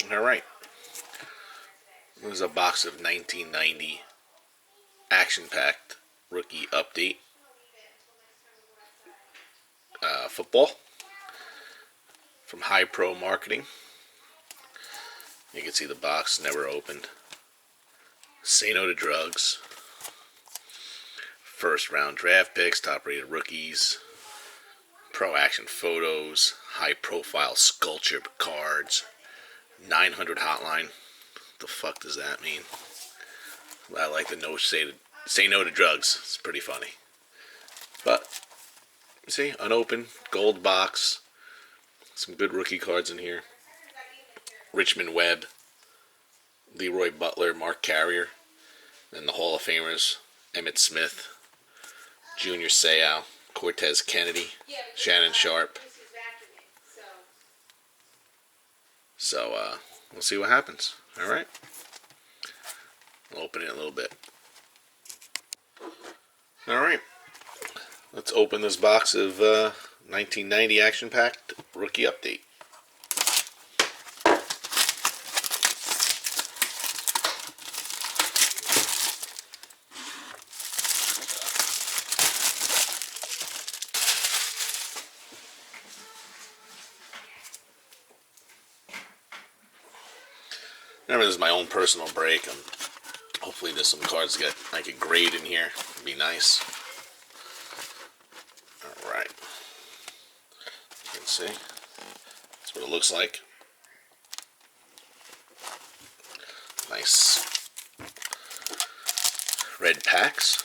All right. There's a box of 1990 action-packed rookie update football from High Pro Marketing. You can see the box never opened. Say no to drugs. First round draft picks, top rated rookies, pro action photos, high profile sculpture cards, 900 hotline. What the fuck does that mean? I like the say no to drugs. It's pretty funny. But see, unopened, gold box, some good rookie cards in here. Richmond Webb, Leroy Butler, Mark Carrier, and the Hall of Famers, Emmitt Smith, Junior Seau, Cortez Kennedy, Shannon Sharp. So, we'll see what happens. All right. I'll open it in a little bit. All right. Let's open this box of 1990 action-packed rookie update. Remember, this is my own personal break. Hopefully there's some cards I could grade in here. It'd be nice. Alright. You can see. That's what it looks like. Nice red packs.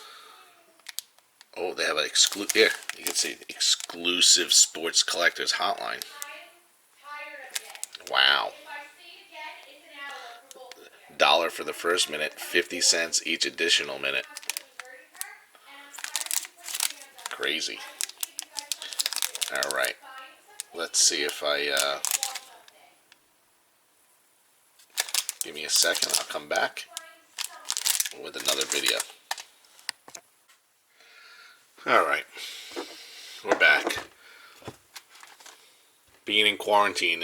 Oh, they have an here, you can see exclusive sports collectors hotline. Wow. $1 for the first minute, 50 cents each additional minute. Crazy. Alright. Let's see if I give me a second, I'll come back with another video. Alright. We're back. Being in quarantine,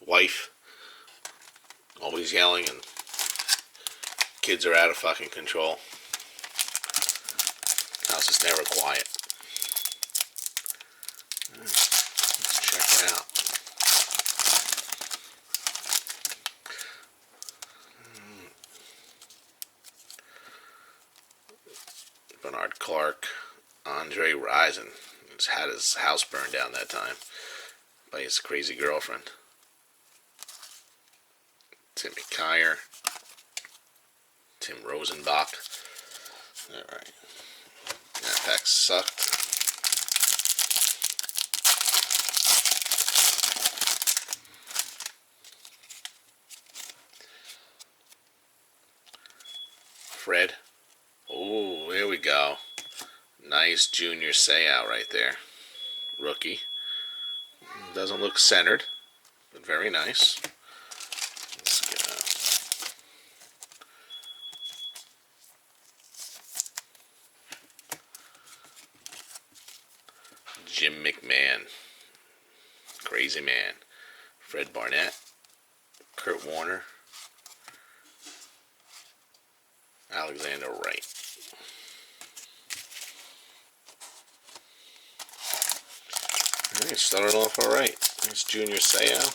wife always yelling and kids are out of fucking control. House is never quiet. Let's check it out. Bernard Clark, Andre Rison. He's had his house burned down that time by his crazy girlfriend. Timmy Kyer. Tim Rosenbach. Alright. That pack sucked. Fred. Oh, there we go. Nice Junior Seau right there. Rookie. Doesn't look centered, but very nice. Let's get Jim McMahon. Crazy man. Fred Barnett. Kurt Warner. Alexander Wright. Alright, started off alright. There's Junior Seau.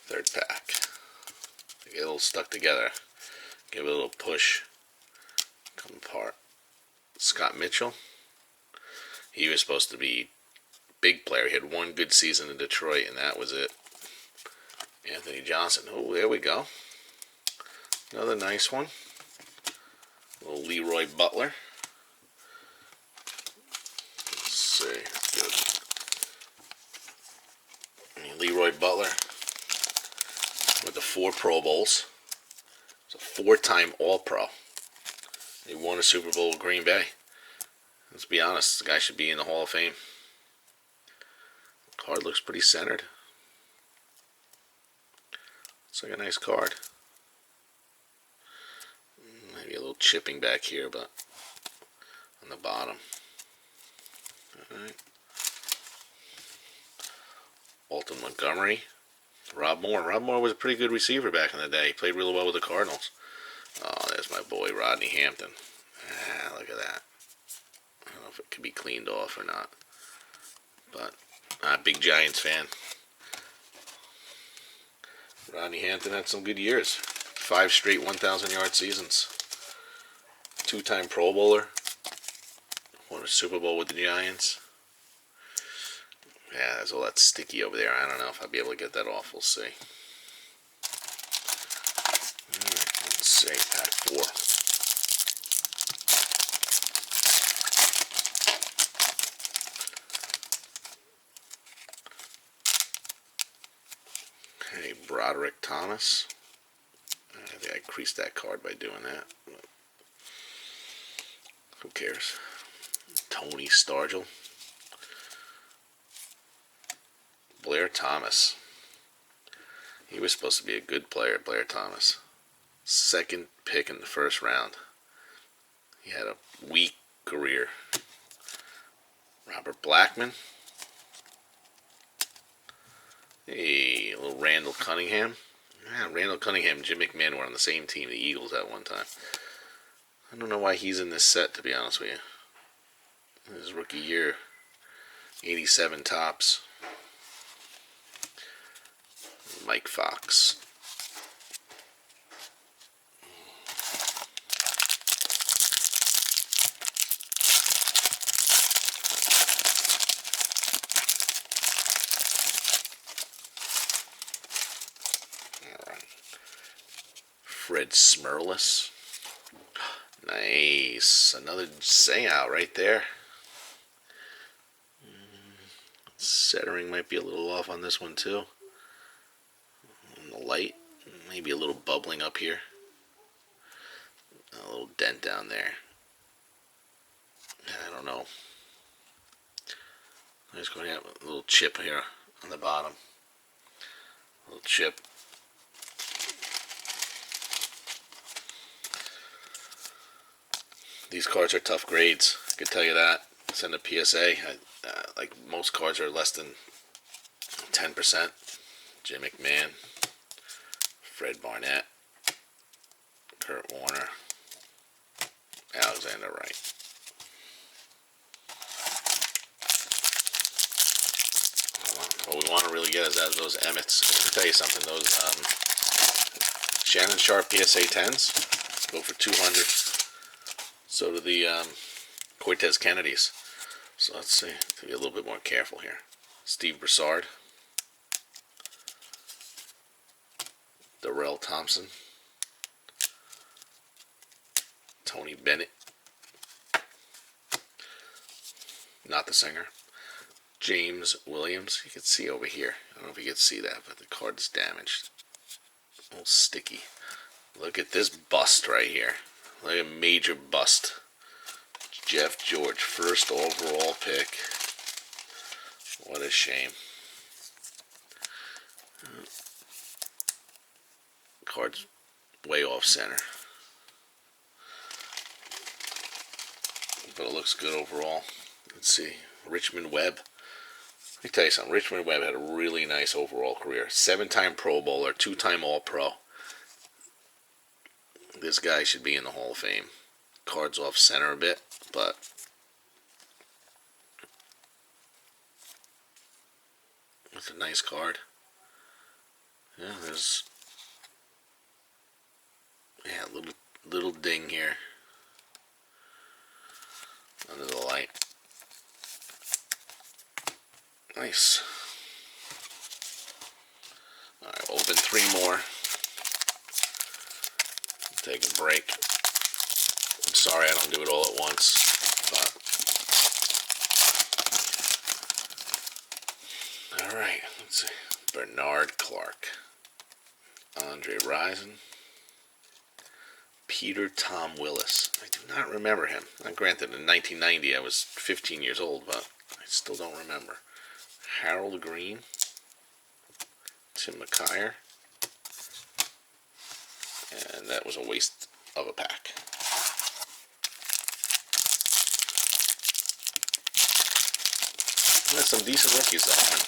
Third pack. They get a little stuck together. Give it a little push. Come apart. Scott Mitchell. He was supposed to be big player. He had one good season in Detroit, and that was it. Anthony Johnson. Oh, there we go. Another nice one. Little Leroy Butler. Let's see. Good. Leroy Butler with the 4 Pro Bowls. He's a 4-time All-Pro. He won a Super Bowl with Green Bay. Let's be honest, the guy should be in the Hall of Fame. The card looks pretty centered. It's like a nice card. Maybe a little chipping back here, but on the bottom. Alright. Alton Montgomery. Rob Moore. Rob Moore was a pretty good receiver back in the day. He played really well with the Cardinals. Oh, there's my boy Rodney Hampton. Ah, look at that. I don't know if it can be cleaned off or not. But, big Giants fan. Rodney Hampton had some good years. 5 straight 1,000-yard seasons. 2-time Pro Bowler. Won a Super Bowl with the Giants. Yeah, there's all that sticky over there. I don't know if I'll be able to get that off. We'll see. Alright, let's see. Pack 4. Okay, Broderick Thomas. I think I creased that card by doing that. Who cares? Tony Stargell. Blair Thomas. He was supposed to be a good player, Blair Thomas. 2nd pick in the 1st round. He had a weak career. Robert Blackman. Hey, a little Randall Cunningham. Yeah, Randall Cunningham and Jim McMahon were on the same team, the Eagles, at one time. I don't know why he's in this set, to be honest with you. His rookie year. 87 tops. Mike Fox. Alright. Fred Smerlas. Nice. Another Zayout right there. Centering might be a little off on this one too. The light, maybe a little bubbling up here. A little dent down there. I don't know. I'm just going to have a little chip here on the bottom. A little chip. These cards are tough grades. I can tell you that. Send a PSA. Like most cards are less than 10%. Jim McMahon, Fred Barnett, Kurt Warner, Alexander Wright. What we want to really get is out of those Emmets. I'll tell you something. Those Shannon Sharp PSA 10s go for 200. So do the Cortez Kennedys. So let's see. To be a little bit more careful here. Steve Broussard. Darrell Thompson. Tony Bennett. Not the singer. James Williams. You can see over here. I don't know if you can see that, but the card's damaged. A little sticky. Look at this bust right here. Look at a major bust. Jeff George, 1st overall pick. What a shame. Card's way off center. But it looks good overall. Let's see. Richmond Webb. Let me tell you something. Richmond Webb had a really nice overall career. 7-time Pro Bowler, 2-time All-Pro. This guy should be in the Hall of Fame. Card's off center a bit, but it's a nice card. Yeah, there's a little ding here under the light. Nice. Alright, we'll open 3 more. Take a break. I'm sorry I don't do it all at once, but alright, let's see. Bernard Clark. Andre Rison. Peter Tom Willis. I do not remember him. Now, granted, in 1990 I was 15 years old, but I still don't remember. Harold Green. Tim McKyer. And that was a waste of a pack. That's some decent rookies though, man.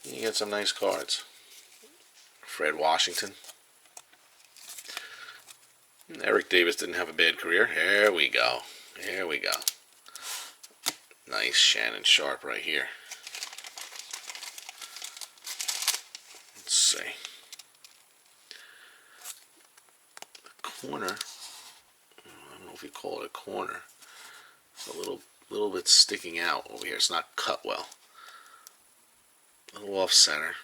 You get some nice cards. Fred Washington. Eric Davis didn't have a bad career. Here we go. Here we go. Nice Shannon Sharpe right here. Let's see. The corner. I don't know if you call it a corner. It's a little bit sticking out over here. It's not cut well. A little off center.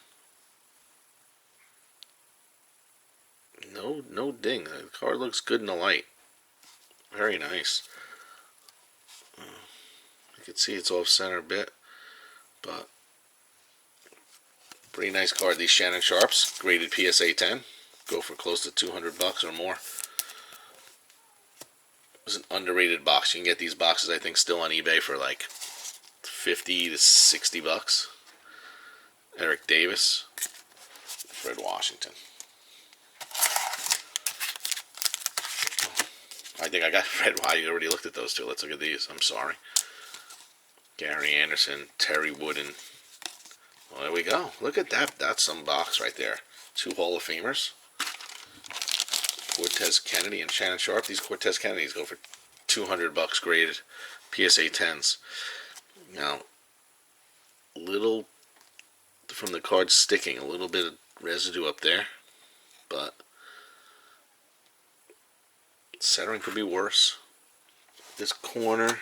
No ding. The card looks good in the light. Very nice. You can see it's off center a bit, but pretty nice card. These Shannon Sharpes, graded PSA 10, go for close to $200 or more. It was an underrated box. You can get these boxes, I think, still on eBay for like $50 to $60. Eric Davis, Fred Washington. I think I got Fred. I already looked at those two. Let's look at these. I'm sorry. Gary Anderson, Terry Wooden. Well, there we go. Look at that. That's some box right there. 2 Hall of Famers. Cortez Kennedy and Shannon Sharpe. These Cortez Kennedys go for $200 graded. PSA 10s. Now, little from the card sticking. A little bit of residue up there. But centering could be worse. This corner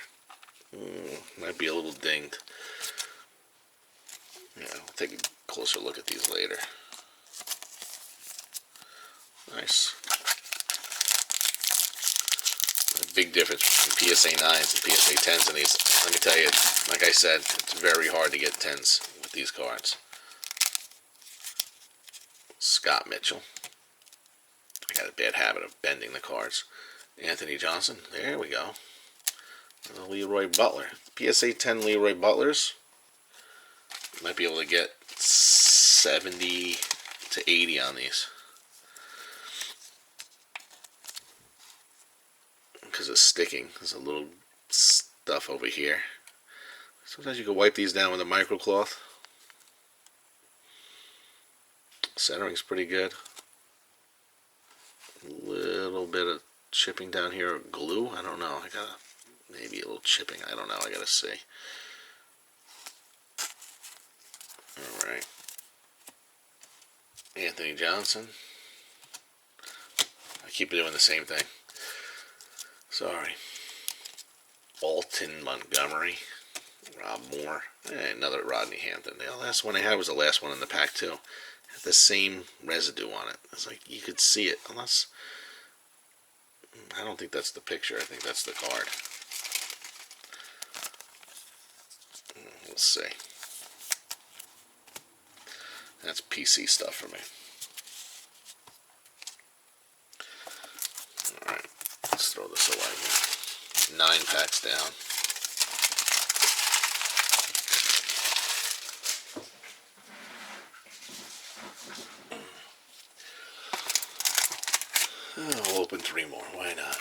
might be a little dinged. Yeah, I'll take a closer look at these later. Nice. A big difference between PSA 9s and PSA 10s in these. Let me tell you, like I said, it's very hard to get 10s with these cards. Scott Mitchell. I got a bad habit of bending the cards. Anthony Johnson. There we go. Leroy Butler. PSA 10 Leroy Butlers. Might be able to get 70 to 80 on these. Because of sticking. There's a little stuff over here. Sometimes you can wipe these down with a microcloth. Centering's pretty good. A little bit of chipping down here. Glue? I don't know. I gotta... Maybe a little chipping. I don't know. I gotta see. Alright. Anthony Johnson. I keep doing the same thing. Sorry. Alton Montgomery. Rob Moore. Another Rodney Hampton. The last one I had was the last one in the pack, too. Had the same residue on it. It's like you could see it. Unless... I don't think that's the picture. I think that's the card. Let's see. That's PC stuff for me. Alright, let's throw this away. 9 packs down. I'll open 3 more. Why not?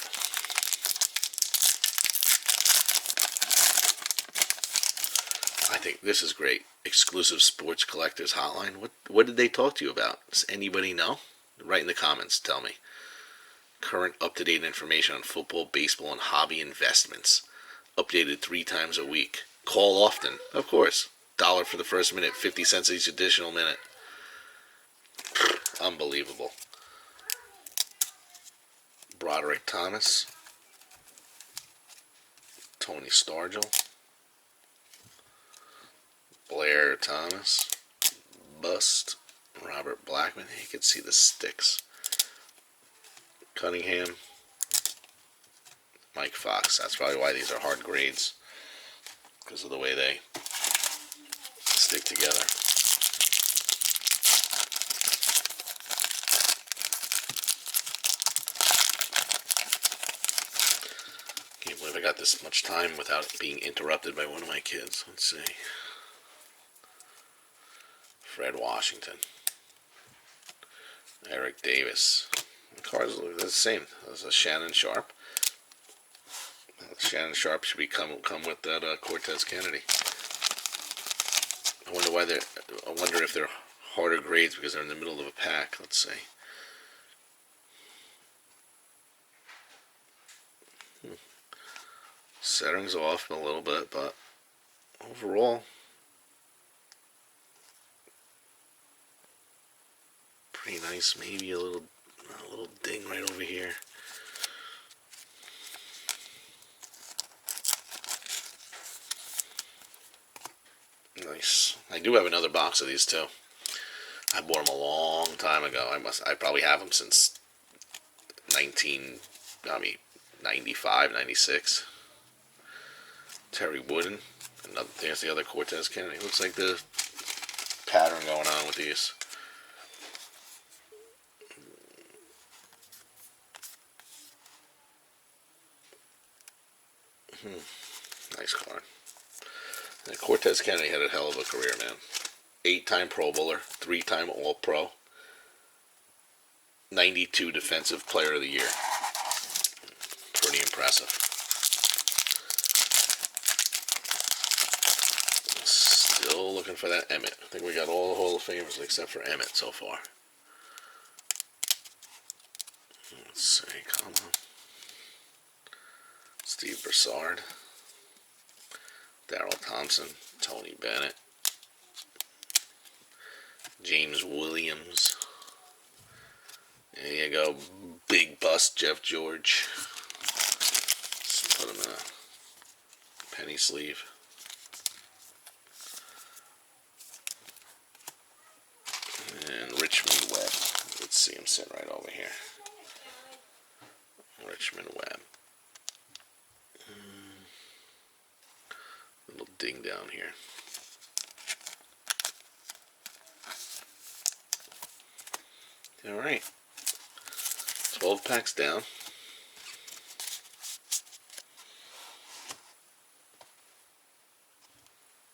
I think this is great. Exclusive Sports Collectors Hotline. What did they talk to you about? Does anybody know? Write in the comments. Tell me. Current up-to-date information on football, baseball, and hobby investments. Updated 3 times a week. Call often. Of course. $1 for the first minute. 50 cents each additional minute. Unbelievable. Broderick Thomas. Tony Stargell. Blair Thomas. Bust. Robert Blackman. You can see the sticks. Cunningham. Mike Fox. That's probably why these are hard grades. Because of the way they stick together. Can't believe I got this much time without being interrupted by one of my kids. Let's see. Fred Washington. Eric Davis. The cards look the same. There's a Shannon Sharpe. Shannon Sharpe should come with that Cortez Kennedy. I wonder why they're. I wonder if they're harder grades because they're in the middle of a pack. Let's see. Setting's off a little bit, but overall, pretty nice. Maybe a little ding right over here. Nice. I do have another box of these too. I bought them a long time ago. I probably have them since 95, 96. Terry Wooden. There's the other Cortez Kennedy. Looks like the pattern going on with these. Nice card. And Cortez Kennedy had a hell of a career, man. 8-time Pro Bowler, 3-time All-Pro, 92 Defensive Player of the Year. Pretty impressive. Still looking for that Emmett. I think we got all the Hall of Famers except for Emmett so far. Let's see, come on. Steve Broussard, Darrell Thompson, Tony Bennett, James Williams. There you go, big bust Jeff George. Let's put him in a penny sleeve. And Richmond Webb. Let's see him sitting right over here. Richmond Webb. Little ding down here. Alright. 12 packs down.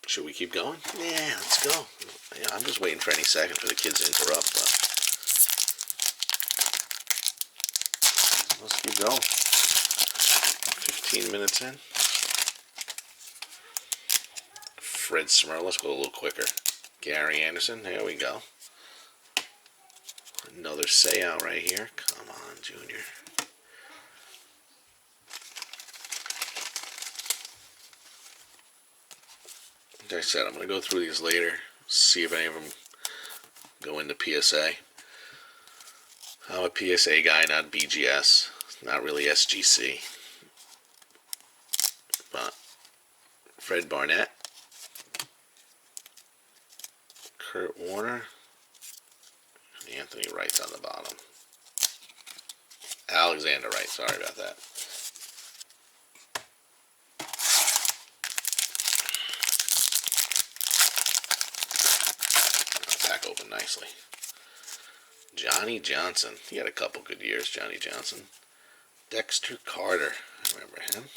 Should we keep going? Yeah, let's go. Yeah, I'm just waiting for any second for the kids to interrupt, but let's keep going. 15 minutes in. Fred Smurl, let's go a little quicker. Gary Anderson, there we go. Another Seau right here. Come on, Junior. Like I said, I'm going to go through these later, see if any of them go into PSA. I'm a PSA guy, not BGS. Not really SGC. But Fred Barnett, Kurt Warner, Anthony Wright's on the bottom. Alexander Wright, sorry about that. Pack open nicely. Johnny Johnson, he had a couple good years, Johnny Johnson. Dexter Carter, I remember him.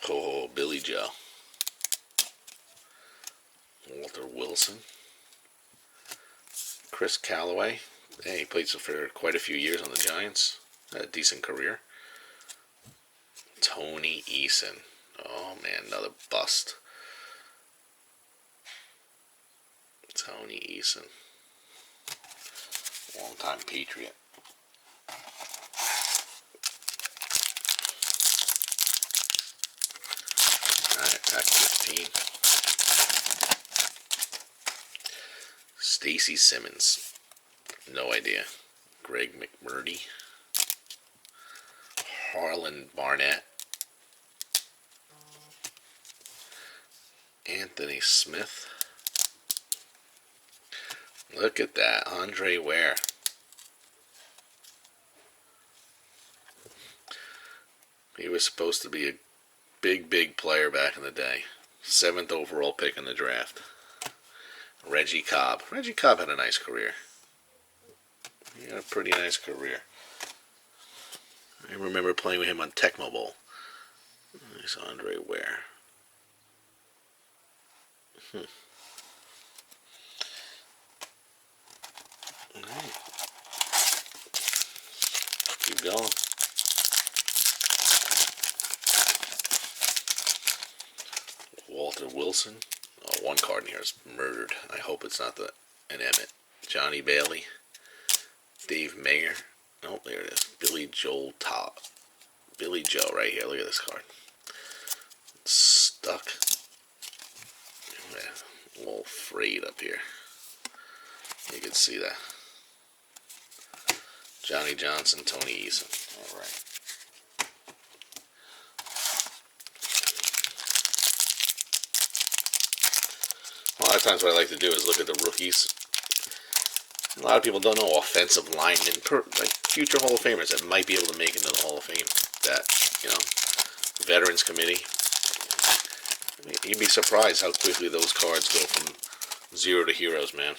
Oh, Billy Joe. Walter Wilson. Chris Callaway. Hey, he played for quite a few years on the Giants. Had a decent career. Tony Eason. Oh man, another bust. Tony Eason. Long-time Patriot. Alright, pack 15. Stacy Simmons. No idea. Greg McMurdy. Harlan Barnett. Anthony Smith. Look at that. Andre Ware. He was supposed to be a big player back in the day. 7th overall pick in the draft. Reggie Cobb. Reggie Cobb had a nice career. He had a pretty nice career. I remember playing with him on Tecmo Bowl. Nice Andre Ware. Alright. Keep going. Walter Wilson. Oh, one card in here is murdered. I hope it's not an Emmett. Johnny Bailey. Dave Mayer. Oh, there it is. Billy Joel Top. Billy Joe right here. Look at this card. It's stuck. Yeah, a little frayed up here. You can see that. Johnny Johnson, Tony Eason. All right. A lot of times what I like to do is look at the rookies. A lot of people don't know offensive linemen, like future Hall of Famers that might be able to make it into the Hall of Fame. That, Veterans Committee. I mean, you'd be surprised how quickly those cards go from 0 to heroes, man.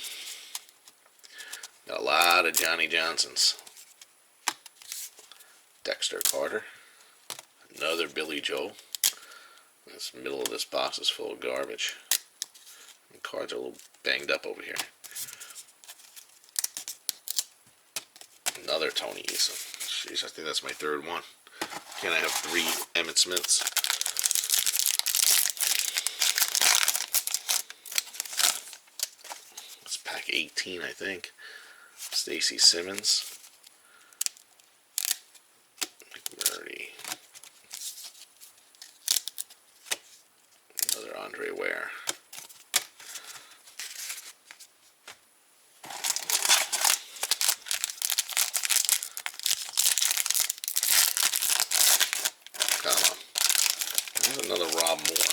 Got a lot of Johnny Johnsons. Dexter Carter. Another Billy Joe. This middle of this box is full of garbage. The cards are a little banged up over here. Another Tony Eason. Jeez, I think that's my third one. Can I have 3 Emmitt Smiths? It's pack 18, I think. Stacy Simmons. McMurray. Another Andre Ware. Come on. There's another Rob Moore.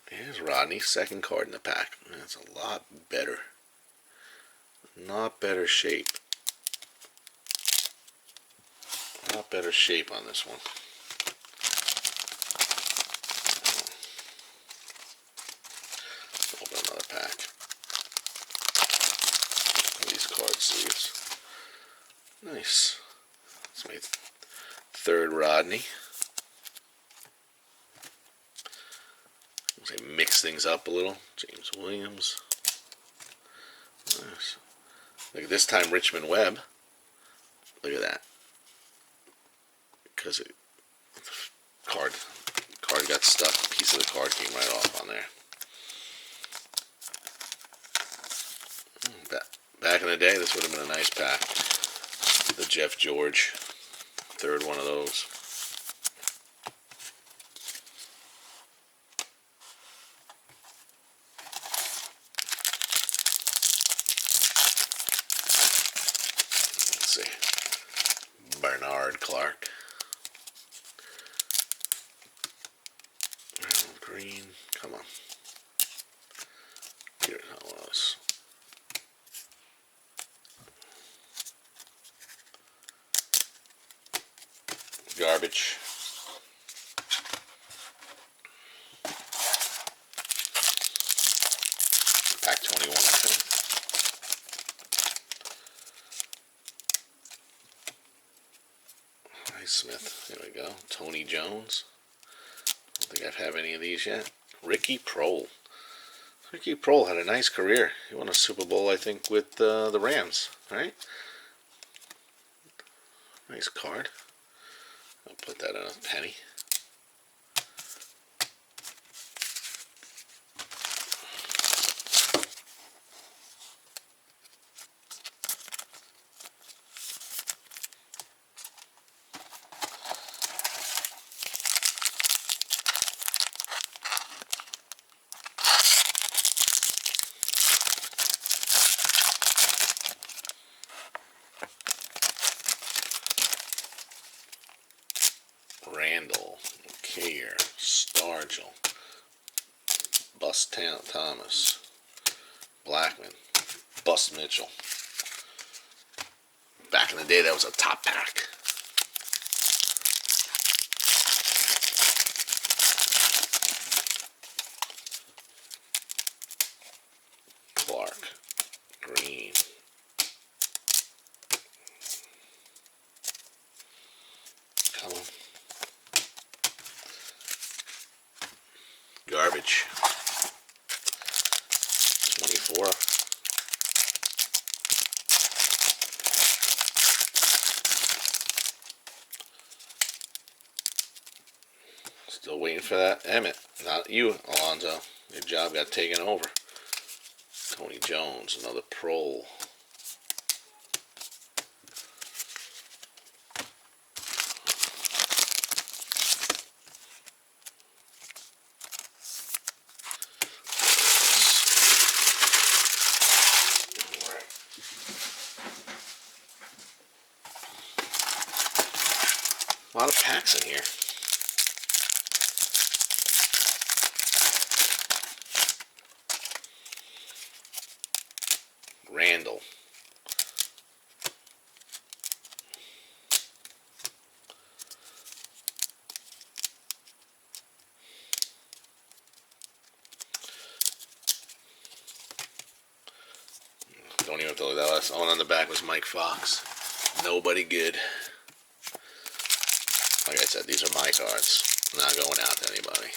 Here's Rodney, second card in the pack. That's a lot better. Not better shape. Not better shape on this one. Let's open another pack. These card sleeves. Nice. That's my third Rodney. Say mix things up a little. James Williams. Nice. Look at this time Richmond Webb. Look at that. Because the card got stuck. A piece of the card came right off on there. Back in the day, this would have been a nice pack. The Jeff George. Third one of those. Let's see. Bernard Clark. Harold Green. Come on. Here how it was. Garbage. Pack 21, I think. Smith. There we go. Tony Jones. I don't think I have any of these yet. Ricky Prohl. Ricky Prohl had a nice career. He won a Super Bowl, I think, with the Rams, right? Nice card. I'll put that in a penny. Randall, Kayer, Stargell, Bust Thomas, Blackman, Bust Mitchell. Back in the day, that was a top pack. Clark, Green. Come on. Garbage. 24. Still waiting for that Emmett. Not you, Alonzo. Your job got taken over. Tony Jones, another Prohl. A lot of packs in here. Randall. Don't even have to look at that. Last one on the back was Mike Fox. Nobody good. Like I said, these are my cards. Not going out to anybody.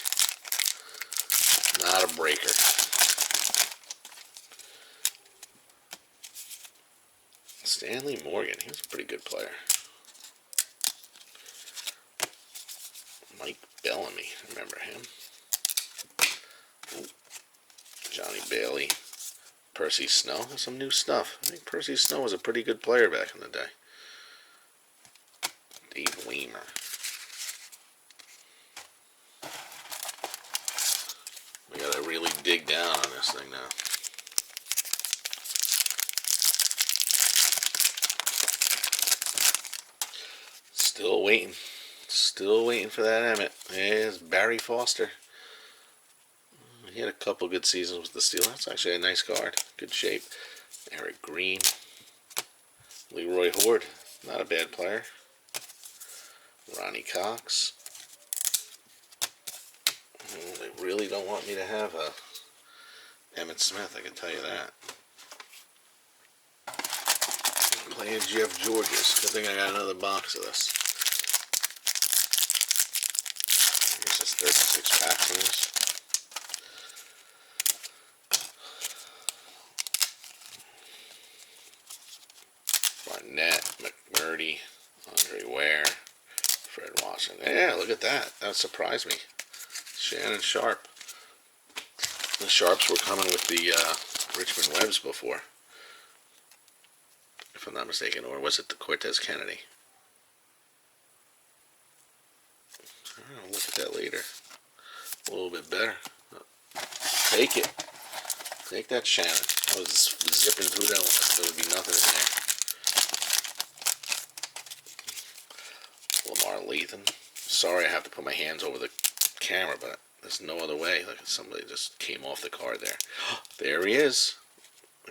Not a breaker. Stanley Morgan. He was a pretty good player. Mike Bellamy. Remember him? Ooh. Johnny Bailey. Percy Snow. Some new stuff. I think Percy Snow was a pretty good player back in the day. Dave Weimer. We gotta really dig down on this thing now. Still waiting. Still waiting for that Emmett. There's Barry Foster. He had a couple good seasons with the Steelers. That's actually a nice card. Good shape. Eric Green. Leroy Horde. Not a bad player. Ronnie Cox. They really don't want me to have a Emmitt Smith, I can tell you that. I'm playing Jeff Georges. Good thing I got another box of this. Here's this 36 packs of this. Barnett, McMurdy, Andre Ware, Fred Washington. Yeah, look at that. That surprised me. Shannon Sharp. The Sharps were coming with the Richmond Webbs before, if I'm not mistaken, or was it the Cortez Kennedy? I'll look at that later. A little bit better. Take it. Take that, Shannon. I was zipping through that one. There would be nothing in there. Lamar Lathan. Sorry I have to put my hands over the camera, but there's no other way. Like somebody just came off the card there. There he is.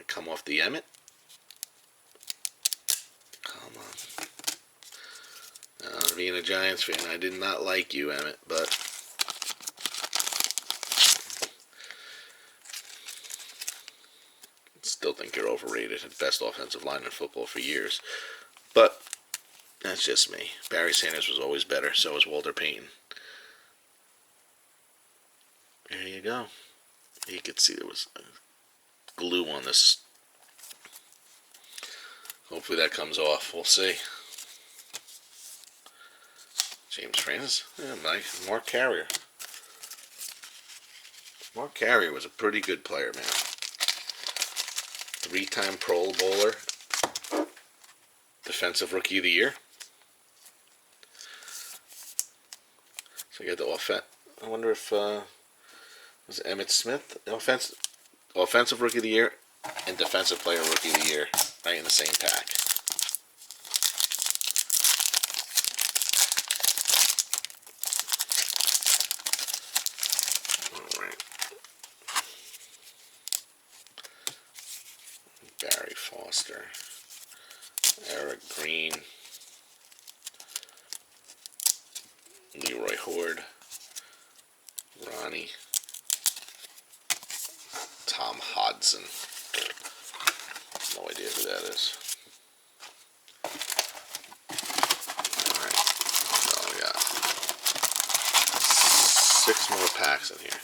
Come off the Emmett. Come on. Being a Giants fan, I did not like you, Emmett, but still think you're overrated. Best offensive line in football for years. But that's just me. Barry Sanders was always better. So was Walter Payton. There you go. You could see there was glue on this. Hopefully that comes off. We'll see. James Francis. Yeah, nice. Mark Carrier. Mark Carrier was a pretty good player, man. 3-time Pro Bowler. Defensive Rookie of the Year. So you got the offense. I wonder if was Emmitt Smith offensive Rookie of the Year and Defensive Player Rookie of the Year right in the same pack. All right. Barry Foster, Eric Green, Leroy Horde, Ronnie, Tom Hodson. No idea who that is. Alright, so we got 6 more packs in here.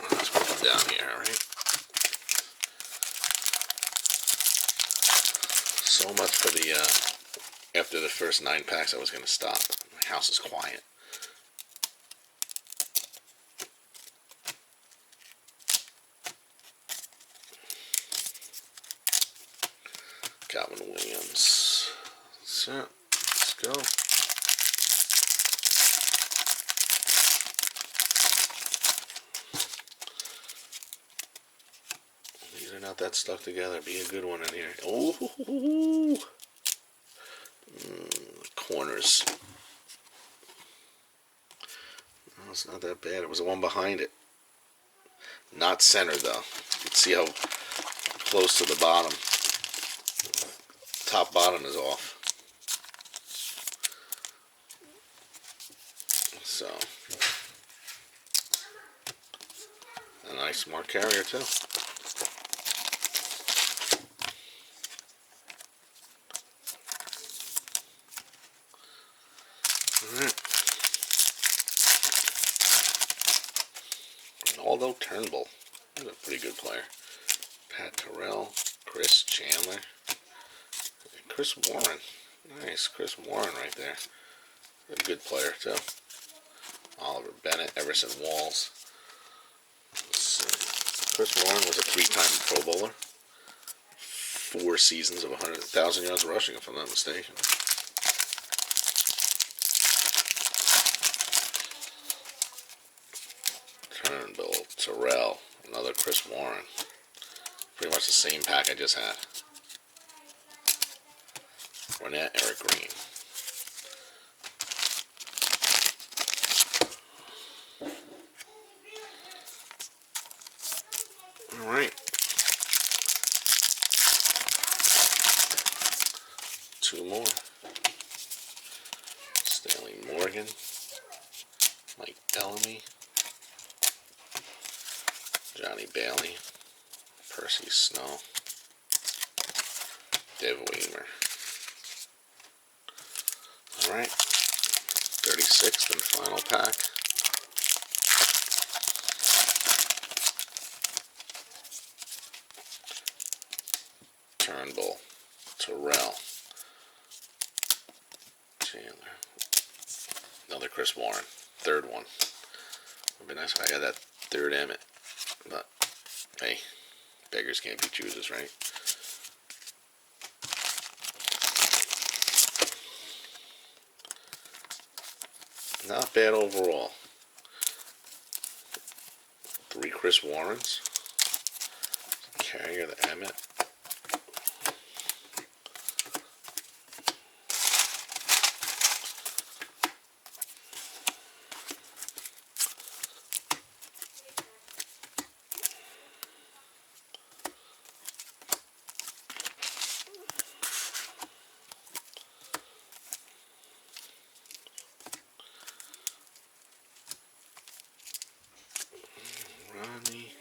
Let's put them down here, alright? So much for the, after the first 9 packs I was going to stop. My house is quiet. Calvin Williams. That's it. Let's go. These are not that stuck together. Be a good one in here. Oh, corners. No, it's not that bad. It was the one behind it. Not centered though. You can see how close to the bottom. Top bottom is off. So, a nice mark carrier too. Alright. Ronaldo Turnbull. He's a pretty good player. Pat Terrell, Chris Chandler, and Chris Warren. Nice, Chris Warren right there. A good player too. Oliver Bennett, Everson Walls. Chris Warren was a 3-time Pro Bowler. 4 seasons of 100,000 yards rushing, if I'm not mistaken. Turnbull, Terrell, another Chris Warren. Pretty much the same pack I just had. Fournette, Eric Green. Alright. 2 more. Stanley Morgan. Mike Bellamy. Johnny Bailey. Percy Snow. Dave Weimer. Alright. 36th and final pack. Turnbull, Terrell, Chandler, another Chris Warren, 3rd one. Would be nice if I had that 3rd Emmett, but hey, beggars can't be choosers, right? Not bad overall. 3 Chris Warrens, carrier the Emmett. Rodney.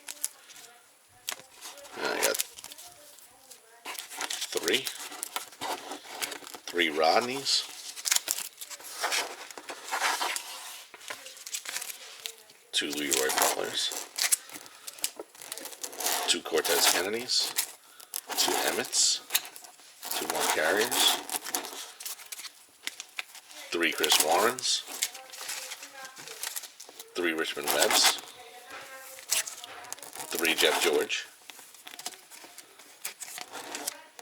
I got 3 Rodneys. 2 Leroy Butlers. 2 Cortez Kennedys. 2 Emmets. 2 more carriers. 3 Chris Warrens. 3 Richmond Webbs. 3 Jeff George.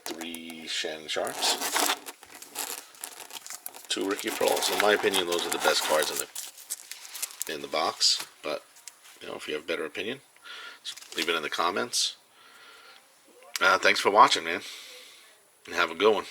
3 Shannon Sharps. 2 Ricky Proles. In my opinion, those are the best cards in the box. But you know, if you have a better opinion, leave it in the comments. Thanks for watching, man, and have a good one.